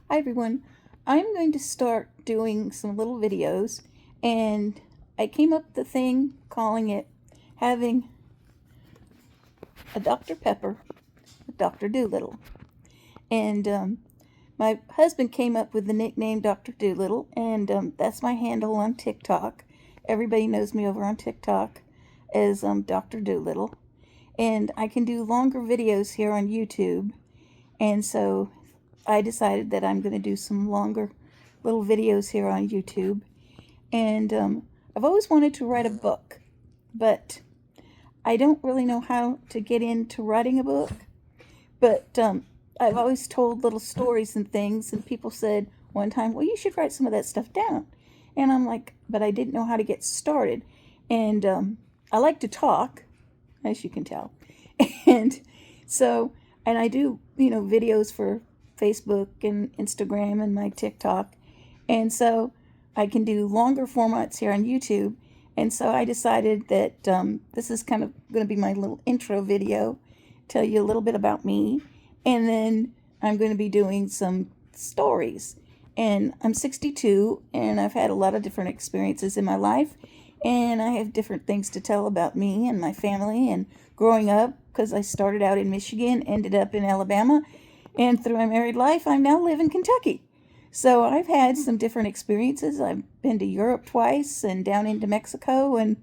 Hi everyone. I'm going to start doing some little videos, and I came up with the thing calling it having a Dr. Pepper with Dr. Doolittle. And my husband came up with the nickname Dr. Doolittle, and that's my handle on TikTok. Everybody knows me over on TikTok as Dr. Doolittle. And I can do longer videos here on YouTube, and so I decided that I'm going to do some longer little videos here on YouTube. And I've always wanted to write a book, but I don't really know how to get into writing a book. But I've always told little stories and things, and people said one time, well, you should write some of that stuff down. And I'm like, but I didn't know how to get started. And I like to talk, as you can tell. And so, and I do, videos for Facebook and Instagram and my TikTok. And so I can do longer formats here on YouTube. And so I decided that this is kind of going to be my little intro video, tell you a little bit about me. And then I'm going to be doing some stories. And I'm 62, and I've had a lot of different experiences in my life. And I have different things to tell about me and my family and growing up, because I started out in Michigan, ended up in Alabama, and through my married life, I now live in Kentucky. So I've had some different experiences. I've been to Europe twice and down into Mexico, and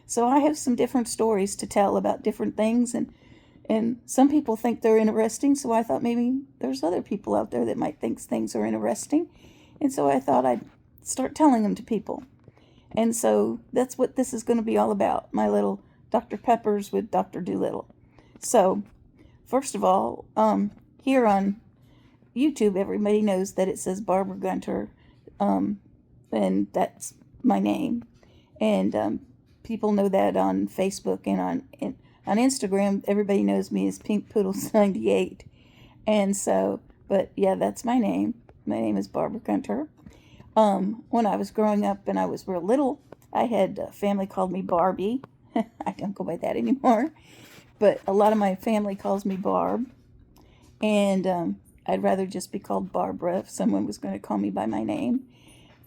so I have some different stories to tell about different things, and some people think they're interesting, so I thought maybe there's other people out there that might think things are interesting, and so I thought I'd start telling them to people. And so that's what this is going to be all about, my little Dr. Peppers with Dr. Doolittle. So, first of all, here on YouTube, everybody knows that it says Barbara Gunter, and that's my name. And people know that on Facebook and on Instagram. Everybody knows me as Pink Poodles 98. And so, but yeah, that's my name. My name is Barbara Gunter. When I was growing up and I was real little, I had a family called me Barbie. I don't go by that anymore, but a lot of my family calls me Barb, and I'd rather just be called Barbara if someone was going to call me by my name.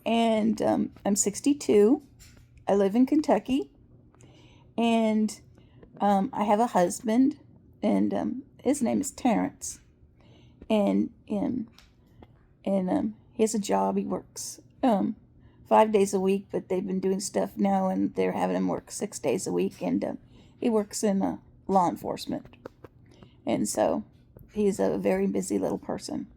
And I'm 62. I live in Kentucky, and I have a husband, and his name is Terrence, and he has a job. He works 5 days a week, but they've been doing stuff now, and they're having him work 6 days a week, and he works in law enforcement. And so he's a very busy little person.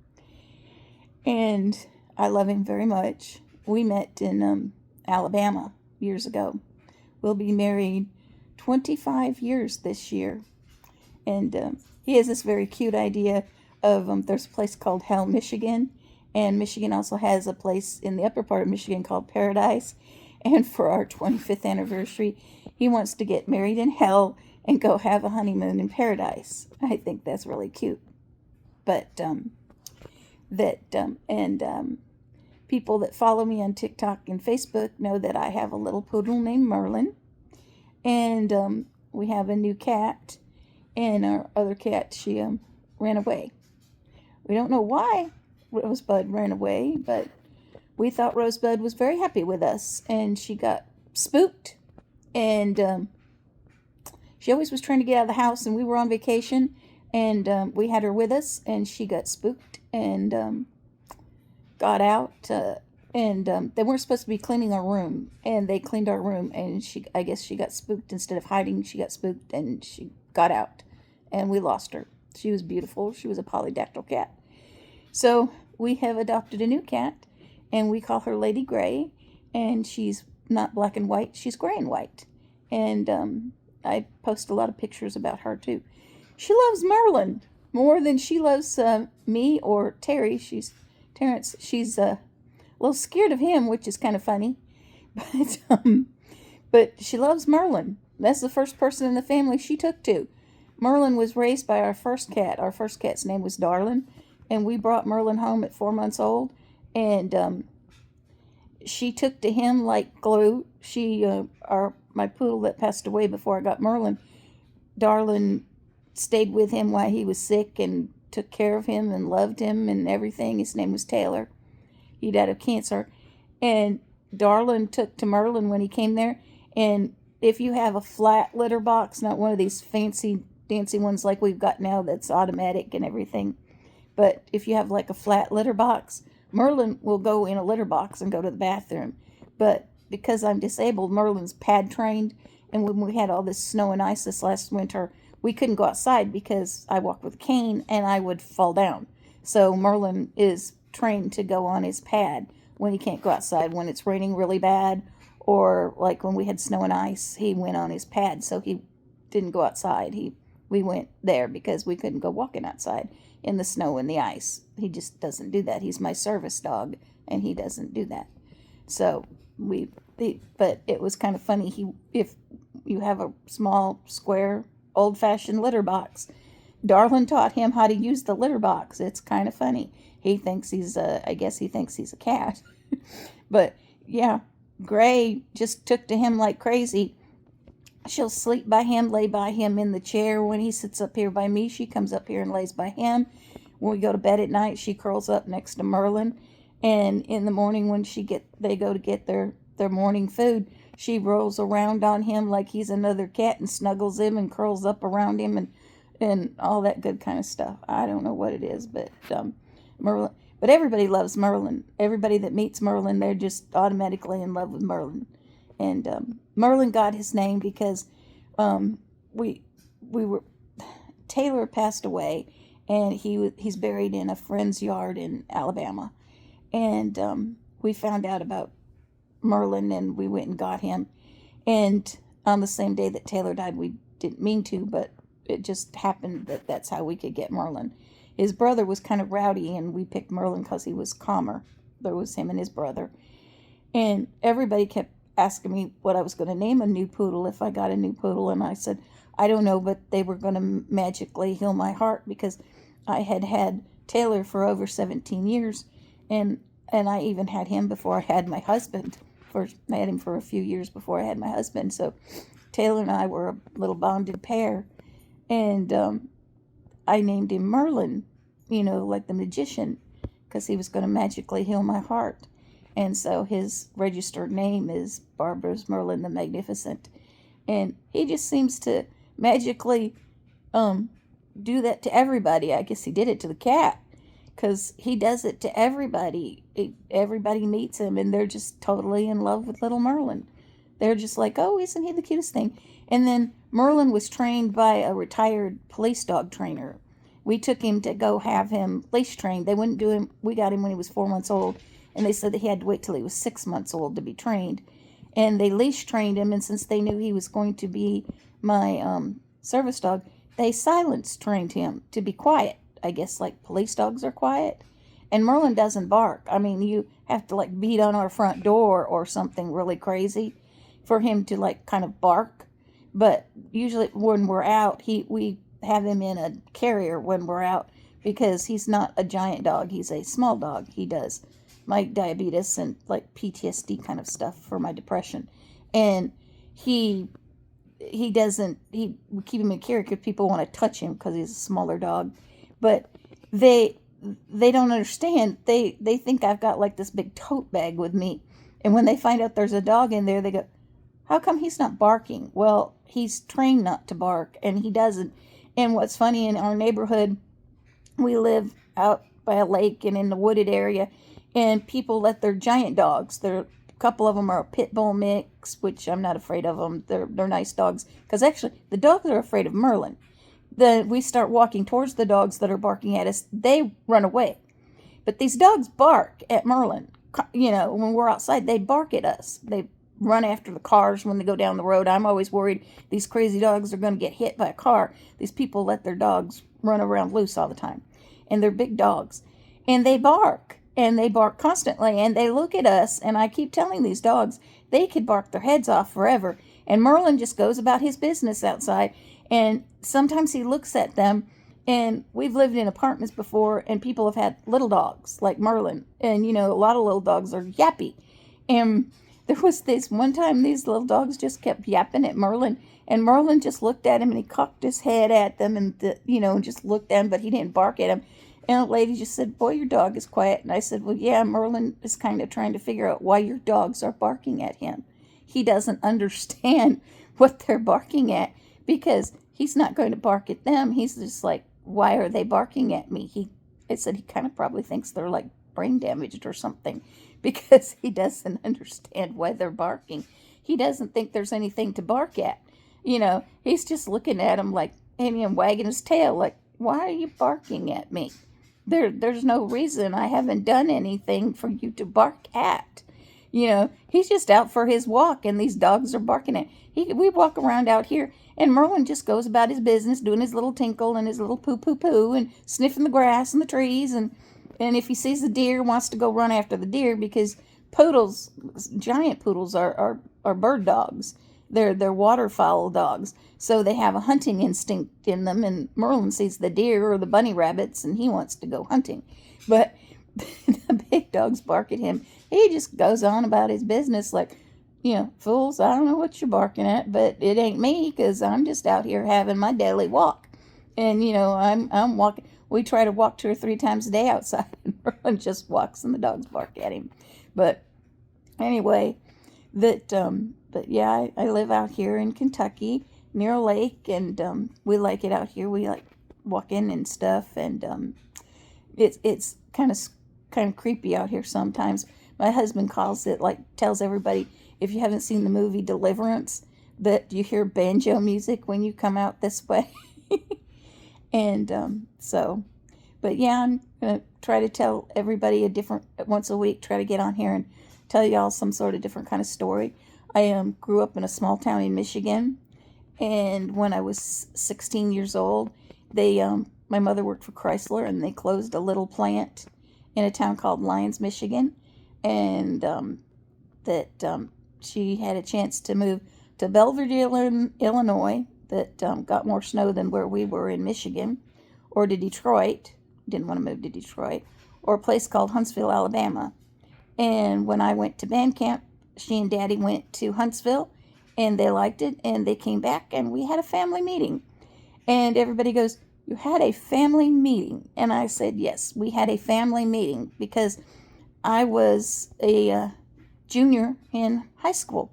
And I love him very much. We met in Alabama years ago. We'll be married 25 years this year. And he has this very cute idea of there's a place called Hell, Michigan. And Michigan also has a place in the upper part of Michigan called Paradise. And for our 25th anniversary, he wants to get married in hell and go have a honeymoon in paradise. I think that's really cute. But people that follow me on TikTok and Facebook know that I have a little poodle named Merlin. And we have a new cat. And our other cat, she ran away. We don't know why Rosebud ran away, but we thought Rosebud was very happy with us, and she got spooked, and she always was trying to get out of the house, and we were on vacation, and we had her with us, and she got spooked and got out, and they weren't supposed to be cleaning our room, and they cleaned our room, and I guess she got spooked. Instead of hiding, she got spooked, and she got out, and we lost her. She was beautiful. She was a polydactyl cat. So we have adopted a new cat, and we call her Lady Gray, and she's not black and white, she's gray and white. And I post a lot of pictures about her too. She loves Merlin more than she loves me or Terrence. She's a little scared of him, which is kind of funny, but she loves Merlin. That's the first person in the family she took to. Merlin was raised by our first cat. Our first cat's name was Darlin, and we brought Merlin home at 4 months old, and she took to him like glue. My poodle that passed away before I got Merlin, Darlin stayed with him while he was sick and took care of him and loved him and everything. His name was Taylor. He died of cancer. And Darlin took to Merlin when he came there. And if you have a flat litter box, not one of these fancy dancy ones like we've got now that's automatic and everything, but if you have like a flat litter box, Merlin will go in a litter box and go to the bathroom. But because I'm disabled, Merlin's pad trained, and when we had all this snow and ice this last winter, we couldn't go outside because I walk with a cane and I would fall down. So Merlin is trained to go on his pad when he can't go outside. When it's raining really bad, or like when we had snow and ice, he went on his pad, so he didn't go outside. We went there because we couldn't go walking outside in the snow and the ice. He just doesn't do that. He's my service dog, and he doesn't do that. So but it was kind of funny. If you have a small, square, old-fashioned litter box, Darlin taught him how to use the litter box. It's kind of funny. He thinks I guess he thinks he's a cat. But yeah, Gray just took to him like crazy. She'll sleep by him, lay by him in the chair. When he sits up here by me, she comes up here and lays by him. When we go to bed at night, she curls up next to Merlin. And in the morning when they go to get their morning food, she rolls around on him like he's another cat and snuggles him and curls up around him and all that good kind of stuff. I don't know what it is, but Merlin. But everybody loves Merlin. Everybody that meets Merlin, they're just automatically in love with Merlin. And Merlin got his name because Taylor passed away, and he's buried in a friend's yard in Alabama. And we found out about Merlin, and we went and got him. And on the same day that Taylor died, we didn't mean to, but it just happened that that's how we could get Merlin. His brother was kind of rowdy, and we picked Merlin because he was calmer. There was him and his brother. And everybody kept asking me what I was going to name a new poodle if I got a new poodle. And I said, I don't know, but they were going to magically heal my heart, because I had Taylor for over 17 years. And I even had him before I had my husband. I had him for a few years before I had my husband. So Taylor and I were a little bonded pair. And I named him Merlin, like the magician, because he was going to magically heal my heart. And so his registered name is Barbara's Merlin the Magnificent. And he just seems to magically do that to everybody. I guess he did it to the cat, because he does it to everybody. Everybody meets him, and they're just totally in love with little Merlin. They're just like, oh, isn't he the cutest thing? And then Merlin was trained by a retired police dog trainer. We took him to go have him leash trained. They wouldn't do him. We got him when he was 4 months old, and they said that he had to wait till he was 6 months old to be trained. And they leash trained him, and since they knew he was going to be my service dog, they silence trained him to be quiet. I guess like police dogs are quiet. And Merlin doesn't bark. I mean, you have to like beat on our front door or something really crazy for him to like kind of bark. But usually when we're out, we have him in a carrier when we're out, because he's not a giant dog. He's a small dog. He does my diabetes and like PTSD kind of stuff for my depression. And we keep him in carrier because people want to touch him because he's a smaller dog. But they don't understand. They think I've got like this big tote bag with me. And when they find out there's a dog in there, they go, how come he's not barking? Well, he's trained not to bark, and he doesn't. And what's funny, in our neighborhood, we live out by a lake and in the wooded area, and people let their giant dogs, a couple of them are a pit bull mix, which I'm not afraid of them. They're nice dogs, because actually the dogs are afraid of Merlin. We start walking towards the dogs that are barking at us, they run away. But these dogs bark at Merlin. When we're outside, they bark at us. They run after the cars when they go down the road. I'm always worried these crazy dogs are going to get hit by a car. These people let their dogs run around loose all the time. And they're big dogs. And they bark. And they bark constantly. And they look at us. And I keep telling these dogs, they could bark their heads off forever. And Merlin just goes about his business outside. And sometimes he looks at them. And we've lived in apartments before, and people have had little dogs like Merlin. And, a lot of little dogs are yappy. And there was this one time these little dogs just kept yapping at Merlin, And Merlin just looked at him, and he cocked his head at them, and and just looked at him, but he didn't bark at him. And the lady just said, "Boy, your dog is quiet." And I said, "Well, yeah, Merlin is kind of trying to figure out why your dogs are barking at him. He doesn't understand what they're barking at, because he's not going to bark at them. He's just like, why are they barking at me?" I said he kind of probably thinks they're like brain damaged or something, because he doesn't understand why they're barking. He doesn't think there's anything to bark at. He's just looking at him like, and wagging his tail like, why are you barking at me? There's no reason. I haven't done anything for you to bark at. He's just out for his walk, and these dogs are barking at. We walk around out here, and Merlin just goes about his business, doing his little tinkle and his little poo poo poo, and sniffing the grass and the trees, and if he sees the deer, wants to go run after the deer, because poodles, giant poodles, are bird dogs. They're waterfowl dogs, so they have a hunting instinct in them. And Merlin sees the deer or the bunny rabbits, and he wants to go hunting. But the big dogs bark at him. He just goes on about his business like, fools, I don't know what you're barking at, but it ain't me, because I'm just out here having my daily walk. And, I'm walking. We try to walk 2 or 3 times a day outside, and Merlin just walks, and the dogs bark at him. But anyway, but yeah, I live out here in Kentucky near a lake, and we like it out here. We like walking and stuff, and it's kind of creepy out here sometimes. My husband tells everybody, if you haven't seen the movie Deliverance, that you hear banjo music when you come out this way. And but yeah, I'm gonna try to tell everybody once a week, try to get on here and tell y'all some sort of different kind of story. I grew up in a small town in Michigan, and when I was 16 years old, my mother worked for Chrysler, and they closed a little plant in a town called Lyons, Michigan, and she had a chance to move to Belvidere, Illinois, that got more snow than where we were in Michigan, or to Detroit. Didn't want to move to Detroit, or a place called Huntsville, Alabama. And when I went to band camp, she and Daddy went to Huntsville, and they liked it, and they came back, and we had a family meeting. And everybody goes, "You had a family meeting?" And I said, yes, we had a family meeting, because I was a junior in high school,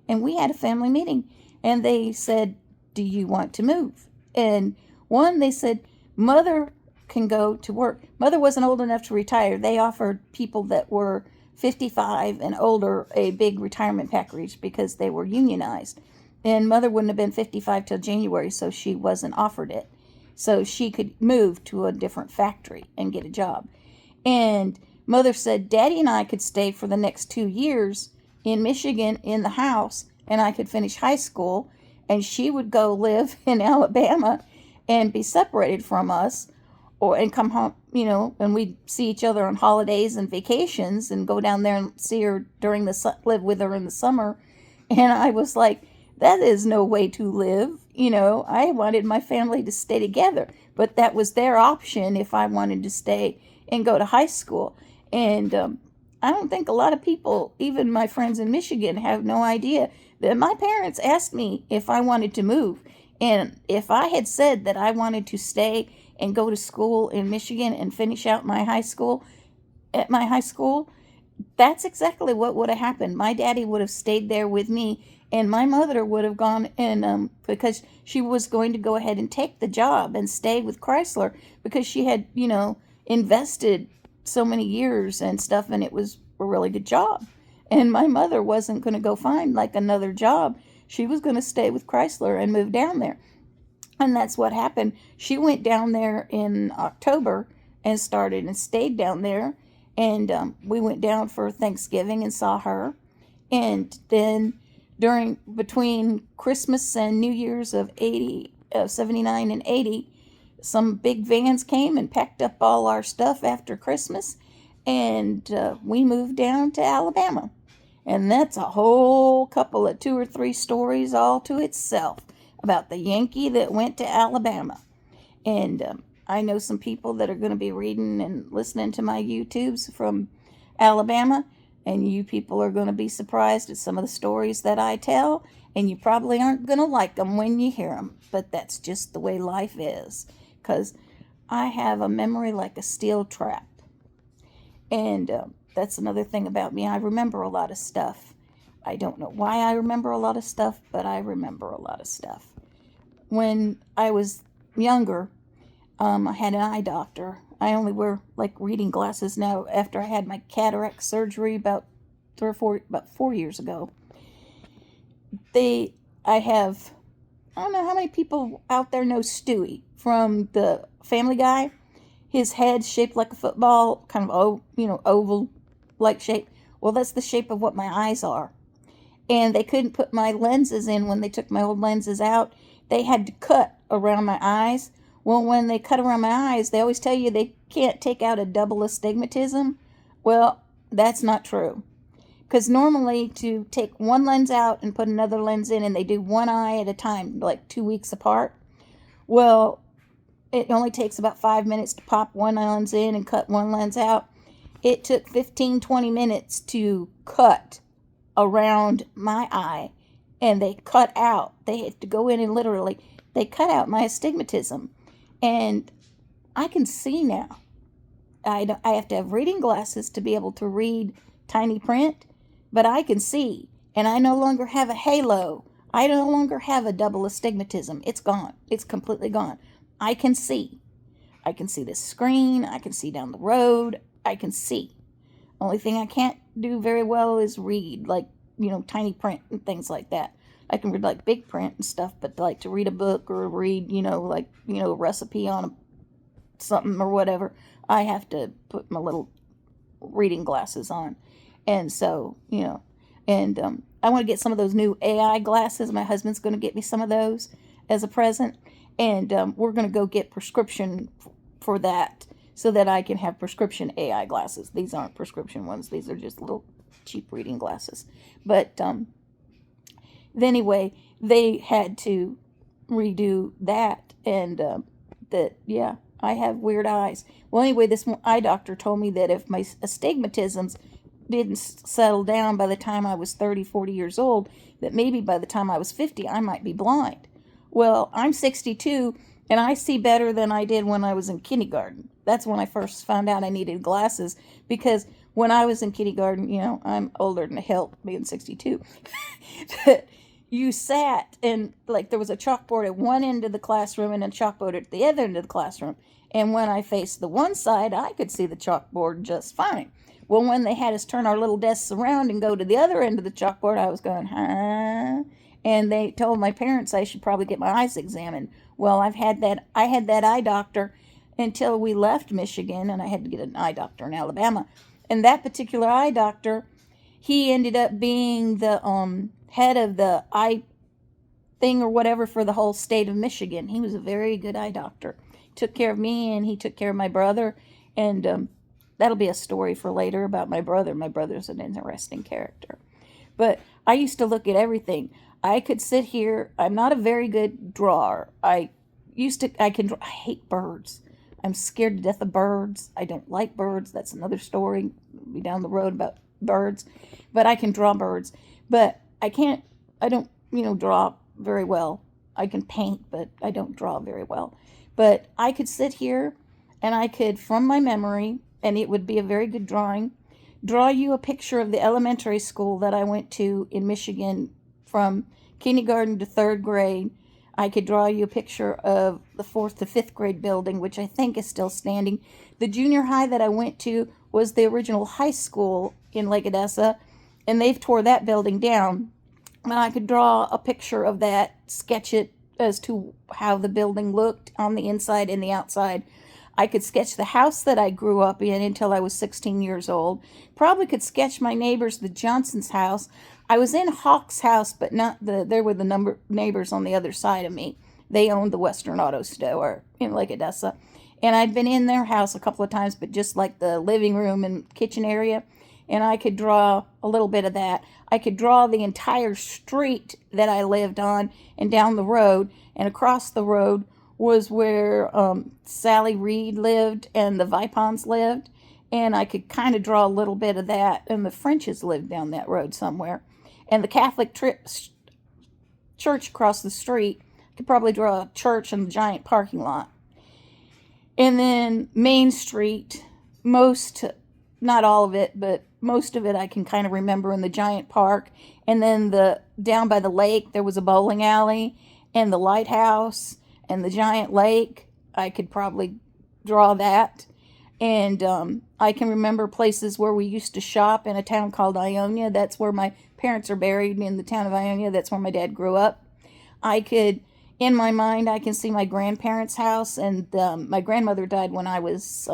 and we had a family meeting. And they said, "Do you want to move?" And they said, Mother can go to work. Mother wasn't old enough to retire. They offered people that were 55 and older a big retirement package because they were unionized. And Mother wouldn't have been 55 till January, so she wasn't offered it. So she could move to a different factory and get a job. And Mother said Daddy and I could stay for the next 2 years in Michigan in the house, and I could finish high school, and she would go live in Alabama and be separated from us, and come home, and we'd see each other on holidays and vacations, and go down there and see her live with her in the summer. And I was like, that is no way to live. I wanted my family to stay together, but that was their option if I wanted to stay and go to high school. And I don't think a lot of people, even my friends in Michigan, have no idea that my parents asked me if I wanted to move. And if I had said that I wanted to stay and go to school in Michigan and finish out my high school, that's exactly what would have happened. My daddy would have stayed there with me, and my mother would have gone, and because she was going to go ahead and take the job and stay with Chrysler, because she had, invested so many years and stuff, and it was a really good job. And my mother wasn't going to go find like another job. She was going to stay with Chrysler and move down there. And that's what happened. She went down there in October and started and stayed down there. And we went down for Thanksgiving and saw her. And then between Christmas and New Year's of 79 and 80, some big vans came and packed up all our stuff after Christmas. And we moved down to Alabama. And that's a whole couple of 2 or 3 stories all to itself about the Yankee that went to Alabama. And I know some people that are going to be reading and listening to my YouTubes from Alabama, and you people are going to be surprised at some of the stories that I tell And you probably aren't going to like them when you hear them, but that's just the way life is. Because I have a memory like a steel trap. And that's another thing about me. I remember a lot of stuff. I don't know why I remember a lot of stuff, but I remember a lot of stuff. When I was younger, I had an eye doctor. I only wear like reading glasses now after I had my cataract surgery about 4 years ago. I don't know how many people out there know Stewie from the Family Guy. His head's shaped like a football, kind of oval like shape. Well, that's the shape of what my eyes are. And they couldn't put my lenses in when they took my old lenses out. They had to cut around my eyes. Well, when they cut around my eyes, they always tell you they can't take out a double astigmatism. Well, that's not true. Because normally to take one lens out and put another lens in, and they do one eye at a time, like 2 weeks apart. Well, it only takes about 5 minutes to pop one lens in and cut one lens out. It took 15-20 minutes to cut around my eye, and they had to go in and literally, they cut out my astigmatism. And I can see now. I have to have reading glasses to be able to read tiny print, but I can see, and I no longer have a halo. I no longer have a double astigmatism. It's gone. It's completely gone. I can see. I can see the screen. I can see down the road. I can see. Only thing I can't do very well is read, like, tiny print and things like that. I can read, like, big print and stuff, but, like, to read a book or read, a recipe on something or whatever, I have to put my little reading glasses on. And so, I want to get some of those new AI glasses. My husband's going to get me some of those as a present. And we're going to go get prescription for that so that I can have prescription AI glasses. These aren't prescription ones. These are just little cheap reading glasses. But anyway, they had to redo that. And I have weird eyes. Well, anyway, this eye doctor told me that if my astigmatisms didn't settle down by the time I was 30, 40 years old, that maybe by the time I was 50, I might be blind. Well, I'm 62, and I see better than I did when I was in kindergarten. That's when I first found out I needed glasses, because when I was in kindergarten, I'm older than hell, being 62. But you sat, and like there was a chalkboard at one end of the classroom and a chalkboard at the other end of the classroom. And when I faced the one side, I could see the chalkboard just fine. Well, when they had us turn our little desks around and go to the other end of the chalkboard, I was going, huh? And they told my parents I should probably get my eyes examined. Well, I had that eye doctor until we left Michigan, and I had to get an eye doctor in Alabama. And that particular eye doctor, he ended up being the head of the eye thing or whatever for the whole state of Michigan. He was a very good eye doctor. Took care of me, and he took care of my brother. And that'll be a story for later about my brother. My brother's an interesting character. But I used to look at everything. I could sit here. I'm not a very good drawer. I hate birds. I'm scared to death of birds. I don't like birds. That's another story. We'll be down the road about birds. But I can draw birds. But I don't, draw very well. I can paint, but I don't draw very well. But I could sit here and I could, from my memory, and it would be a very good drawing, draw you a picture of the elementary school that I went to in Michigan from kindergarten to third grade. I could draw you a picture of the 4th to 5th grade building, which I think is still standing. The junior high that I went to was the original high school in Lake Odessa, and they've tore that building down. And I could draw a picture of that, sketch it as to how the building looked on the inside and the outside. I could sketch the house that I grew up in until I was 16 years old. Probably could sketch my neighbors, the Johnson's house. I was in Hawk's house, but there were the neighbors on the other side of me. They owned the Western Auto Store in Lake Odessa. And I'd been in their house a couple of times, but just like the living room and kitchen area. And I could draw a little bit of that. I could draw the entire street that I lived on and down the road. And across the road was where Sally Reed lived and the Vipons lived. And I could kind of draw a little bit of that. And the Frenches lived down that road somewhere. And the Catholic church across the street. I could probably draw a church in the giant parking lot. And then Main Street, not all of it, but most of it I can kind of remember in the giant park. And then down by the lake, there was a bowling alley and the lighthouse and the giant lake. I could probably draw that. And I can remember places where we used to shop in a town called Ionia. That's where my parents are buried, in the town of Ionia. That's where my dad grew up. In my mind, I can see my grandparents' house, and my grandmother died when I was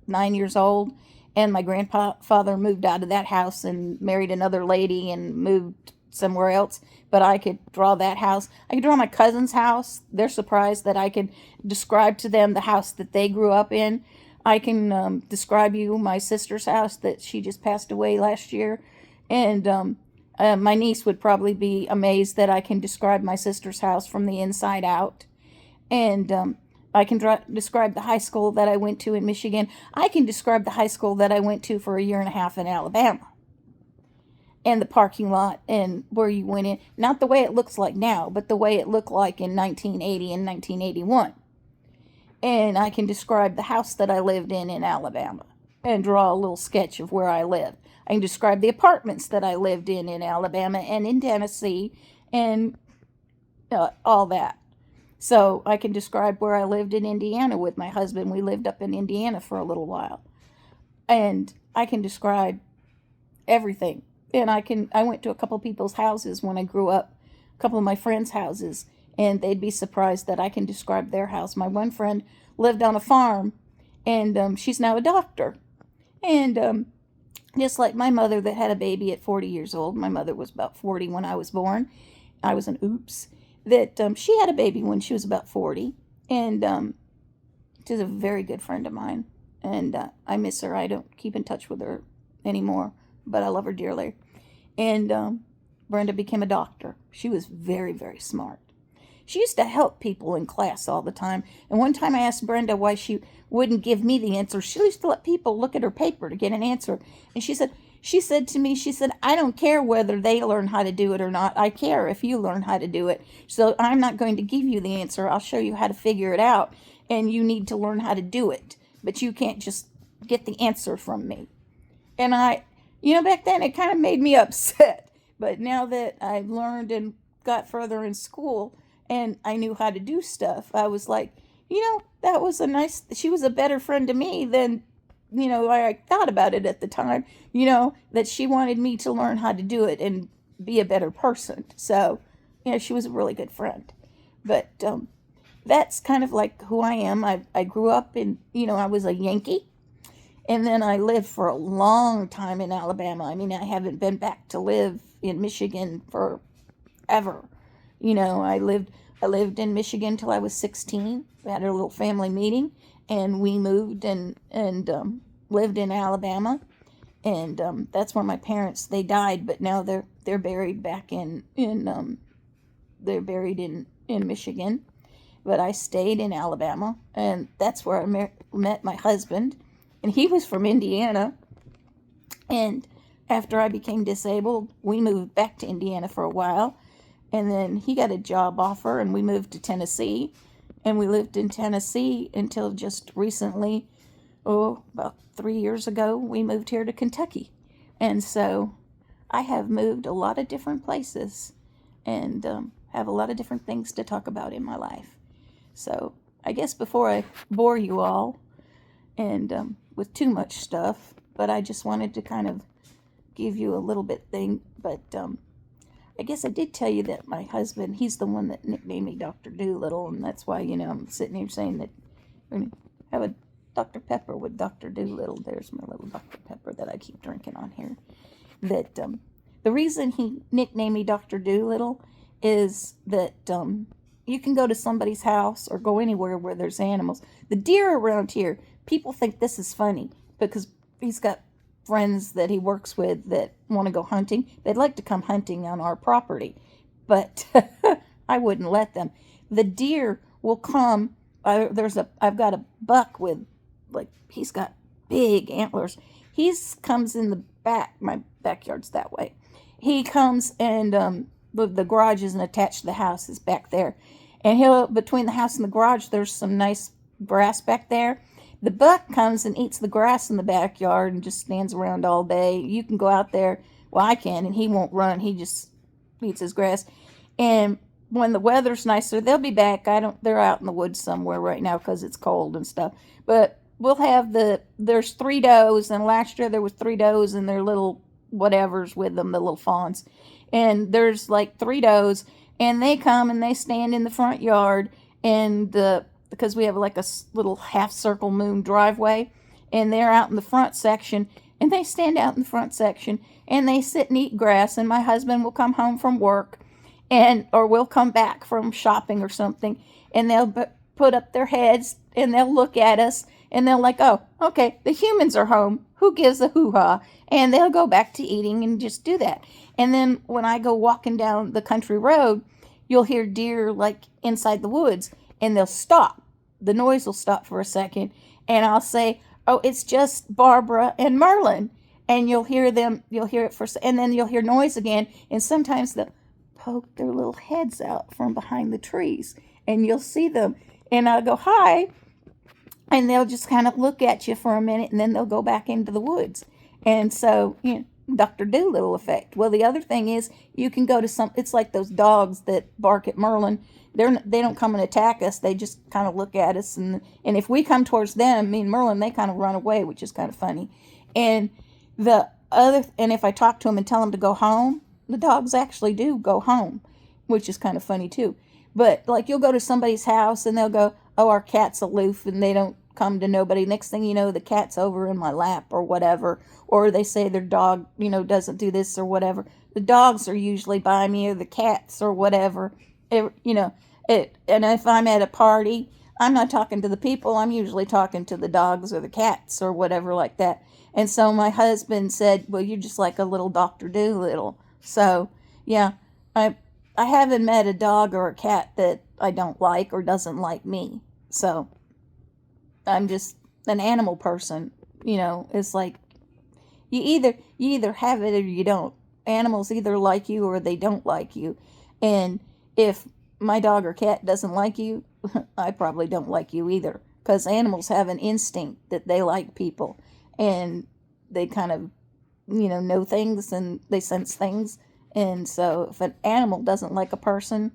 9 years old, and my grandfather moved out of that house and married another lady and moved somewhere else. But I could draw that house. I could draw my cousin's house. They're surprised that I could describe to them the house that they grew up in. I can describe you my sister's house that she just passed away last year. And my niece would probably be amazed that I can describe my sister's house from the inside out. And I can describe the high school that I went to in Michigan. I can describe the high school that I went to for a year and a half in Alabama. And the parking lot and where you went in. Not the way it looks like now, but the way it looked like in 1980 and 1981. And I can describe the house that I lived in Alabama and draw a little sketch of where I lived. I can describe the apartments that I lived in Alabama and in Tennessee and all that. So I can describe where I lived in Indiana with my husband. We lived up in Indiana for a little while. And I can describe everything. And I went to a couple people's houses when I grew up, a couple of my friends' houses, and they'd be surprised that I can describe their house. My one friend lived on a farm, and she's now a doctor. And just like my mother that had a baby at 40 years old, my mother was about 40 when I was born. I was an oops. That she had a baby when she was about 40, and she's a very good friend of mine. And I miss her. I don't keep in touch with her anymore, but I love her dearly. And Brenda became a doctor. She was very, very smart. She used to help people in class all the time. And one time I asked Brenda why she wouldn't give me the answer. She used to let people look at her paper to get an answer. And she said to me, I don't care whether they learn how to do it or not. I care if you learn how to do it. So I'm not going to give you the answer. I'll show you how to figure it out. And you need to learn how to do it. But you can't just get the answer from me. And back then it kind of made me upset. But now that I've learned and got further in school and I knew how to do stuff, I was like, that was she was a better friend to me than, I thought about it at the time, that she wanted me to learn how to do it and be a better person. So, she was a really good friend. But that's kind of like who I am. I grew up in, I was a Yankee. And then I lived for a long time in Alabama. I mean, I haven't been back to live in Michigan forever. I lived in Michigan till I was 16. We had a little family meeting, and we moved and lived in Alabama. And that's where my parents, they died, but now they're buried back they're buried in Michigan. But I stayed in Alabama, and that's where I met my husband. And he was from Indiana. And after I became disabled, we moved back to Indiana for a while. And then he got a job offer, and we moved to Tennessee. And we lived in Tennessee until just recently, about 3 years ago, we moved here to Kentucky. And so I have moved a lot of different places and have a lot of different things to talk about in my life. So I guess before I bore you all and with too much stuff, but I just wanted to kind of give you a little bit thing. But I guess I did tell you that my husband, he's the one that nicknamed me Dr. Doolittle, and that's why, I'm sitting here saying that we're going to have a Dr. Pepper with Dr. Doolittle. There's my little Dr. Pepper that I keep drinking on here. That the reason he nicknamed me Dr. Doolittle is that you can go to somebody's house or go anywhere where there's animals. The deer around here, people think this is funny because he's got friends that he works with that want to go hunting. They'd like to come hunting on our property, but I wouldn't let them. The deer will come. I've got a buck with, he's got big antlers. Comes in the back. My backyard's that way. He comes and the garage isn't attached to the house, it's back there. And he'll, between the house and the garage, there's some nice grass back there. The buck comes and eats the grass in the backyard and just stands around all day. You can go out there, well, I can, and he won't run. He just eats his grass. And when the weather's nicer, they'll be back. They're out in the woods somewhere right now because it's cold and stuff. But we'll have there's 3 does, and last year there was 3 does and their little whatevers with them, the little fawns. And there's like 3 does, and they come and they stand in the front yard, and because we have like a little half circle moon driveway, and they're out in the front section, and they stand out in the front section, and they sit and eat grass, and my husband will come home from work, or we'll come back from shopping or something, and they'll put up their heads, and they'll look at us, and they're like, oh, okay, the humans are home. Who gives a hoo-ha? And they'll go back to eating and just do that. And then when I go walking down the country road, you'll hear deer like inside the woods, and they'll stop. The noise will stop for a second, and I'll say, oh, it's just Barbara and Merlin. And you'll hear it and then you'll hear noise again, and sometimes they'll poke their little heads out from behind the trees, and you'll see them. And I'll go, hi, and they'll just kind of look at you for a minute, and then they'll go back into the woods. And so, Dr. Doolittle effect. Well, the other thing is, you can go to it's like those dogs that bark at Merlin. They don't come and attack us. They just kind of look at us, and if we come towards them, me and Merlin, they kind of run away, which is kind of funny. And if I talk to them and tell them to go home, the dogs actually do go home, which is kind of funny too. But like, you'll go to somebody's house and they'll go, oh, our cat's aloof, and they don't come to nobody. Next thing you know, the cat's over in my lap or whatever. Or they say their dog, doesn't do this or whatever. The dogs are usually by me, or the cats or whatever. And if I'm at a party, I'm not talking to the people. I'm usually talking to the dogs or the cats or whatever like that. And so my husband said, well, you're just like a little Dr. Doolittle. So, yeah, I haven't met a dog or a cat that I don't like or doesn't like me. So I'm just an animal person. It's like you either have it or you don't. Animals either like you or they don't like you. And if my dog or cat doesn't like you, I probably don't like you either. Because animals have an instinct that they like people. And they kind of, know things, and they sense things. And so if an animal doesn't like a person,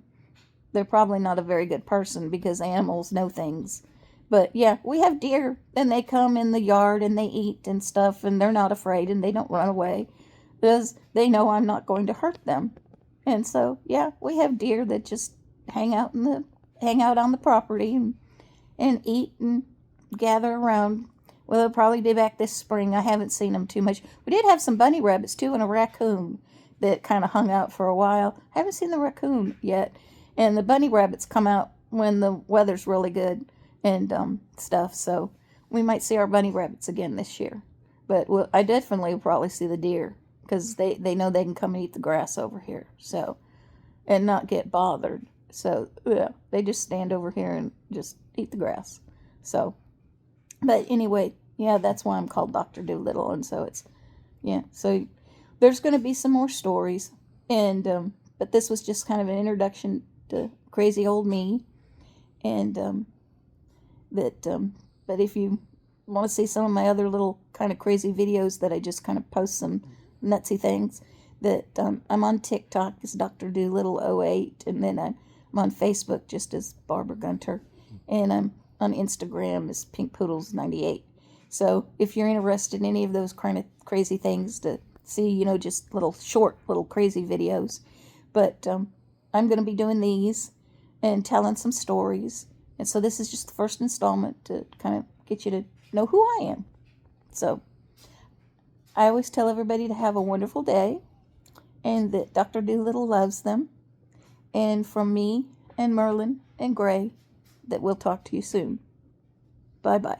they're probably not a very good person, because animals know things. But yeah, we have deer, and they come in the yard and they eat and stuff, and they're not afraid, and they don't run away because they know I'm not going to hurt them. And so yeah, we have deer that just hang out on the property and eat and gather around. Well, they'll probably be back this spring. I haven't seen them too much. We did have some bunny rabbits too, and a raccoon that kind of hung out for a while. I haven't seen the raccoon yet. And the bunny rabbits come out when the weather's really good and stuff. So we might see our bunny rabbits again this year. But I definitely will probably see the deer, because they know they can come and eat the grass over here. So, and not get bothered. So yeah, they just stand over here and just eat the grass. So, but anyway, yeah, that's why I'm called Dr. Doolittle. And so so there's going to be some more stories. And but this was just kind of an introduction to crazy old me. And but if you want to see some of my other little kind of crazy videos that I just kind of post some nutsy things, that I'm on TikTok as Dr. Doolittle 08, and then I'm on Facebook just as Barbara Gunter, and I'm on Instagram as Pink Poodles 98. So if you're interested in any of those kind of crazy things to see, just little short, little crazy videos. But I'm going to be doing these and telling some stories. And so this is just the first installment to kind of get you to know who I am. So I always tell everybody to have a wonderful day, and that Dr. Doolittle loves them. And from me and Merlin and Gray, that we'll talk to you soon. Bye-bye.